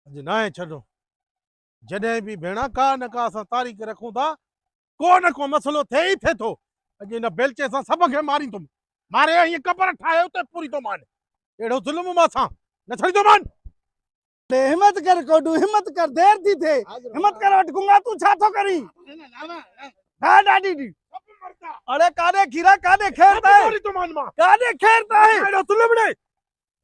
अॼु न आहे छॾो जॾहिं बि भेण का न का असां तारीख़ रखूं था को न को मसलो थिए ई थिए थो। अॼु हिन बेलचे सां सभ खे मारींदुमि मारे हीअं कबर ठाहे उते पूरी थो मान अहिड़ो ज़ुल्म मां सां न छॾींदो मान। हिम्मत कर कोडू हिम्मत कर देर थी थे हिम्मत कर वट गुंगा तू छा थो करी हां डाडी दी अरे कादे खीरा कादे खेरता है पूरी थो मान मां कादे खेरता है अहिड़ो ज़ुल्म ने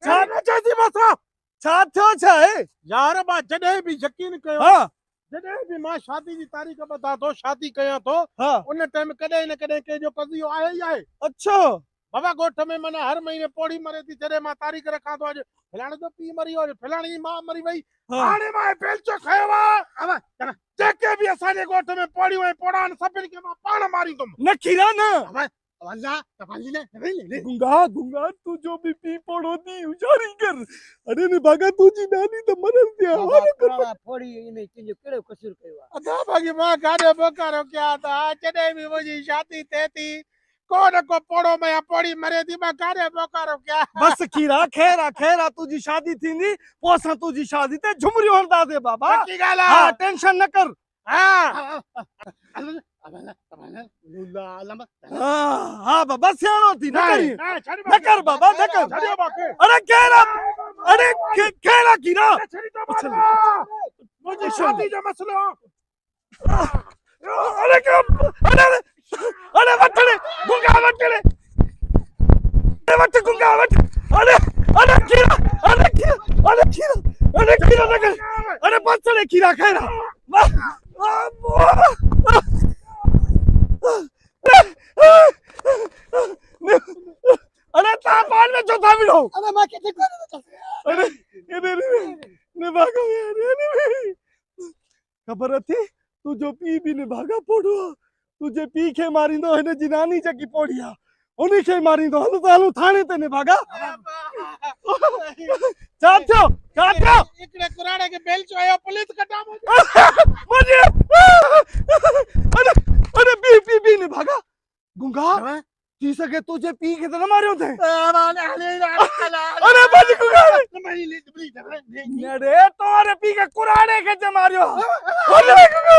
छा न चईंदी मां सां छा थियो छा है यार मां जॾहिं बि यकीन कयो हां जॾहिं बि मां शादी जी तारीख़ ॿधां थो शादी कयां थो हां उन टाइम कॾहिं न कॾहिं कंहिंजो कज़ियो आहे ई आहे। अच्छा बाबा गोठ में माना हर महीने पोड़ी मरे थी जॾहिं मां तारीख़ रखां थो अॼु फलाणे जो पीउ मरी वियो फलाणे जी मां मरी वई हाणे मां बेलचो खयो आहे जेके बि असांजे गोठ में पोड़ियूं ऐं पोड़ा आहिनि सभिनी खे मां पाण मारींदुमि। न खीरा न अरे गुंगा गुंगा तू जो भी पी पड़ो दी उजारी कर अरे ने भागा तू जी नानी तो मरन दिया बाबा थोड़ी इने तुंहिंजो कहिड़ो कसूर कयो आहे अदा भागी मां गाॾो बोकारो कया था जॾहिं बि मुंहिंजी शादी थिए थी को न को पोड़ो में या पोड़ी मरे थी मां गाॾो बोकारो कया बस खीरा खेरा तुझी शादी थींदी पो असां तुझी शादी ते झुमरियो हणदा दे बाबा पक्की ॻाल्हि हां आहे टेंशन न कर हाँ हां बाबा सियाणो थी न करी न कर बाबा न कर छॾियो मूंखे अरे केरा अरे केरा खीरा मुंहिंजी शादी जो मसलो अरे क्या अरे अरे वठले गुंगा वठले अरे वठ गुंगा वठ अरे अरे खीरा अरे खीरा अरे खीरा अरे खीरा न कर अरे बचले खीरा खेरा अरे तापान में जो था मिलो अरे मां किथे कोन अरे ने भागा यार खबर थी तू जो पी भी ने भागा पोड़ो तुझे पी के मारिंदो है ने जिनानी जकी पोड़िया उन्हीं के मारिंदो हलो तो हलो थाने ते ने भागा चाचो इकडे कुराड़े के बेल चो आयो पुलिस कटा मुझे अरे अरे पी ने भागा गुंगा जी सके तुझे पी के तो न मारियो थे अरे बच गुंगा अरे तोरे पी के कुराड़े के जे मारियो अरे गुंगा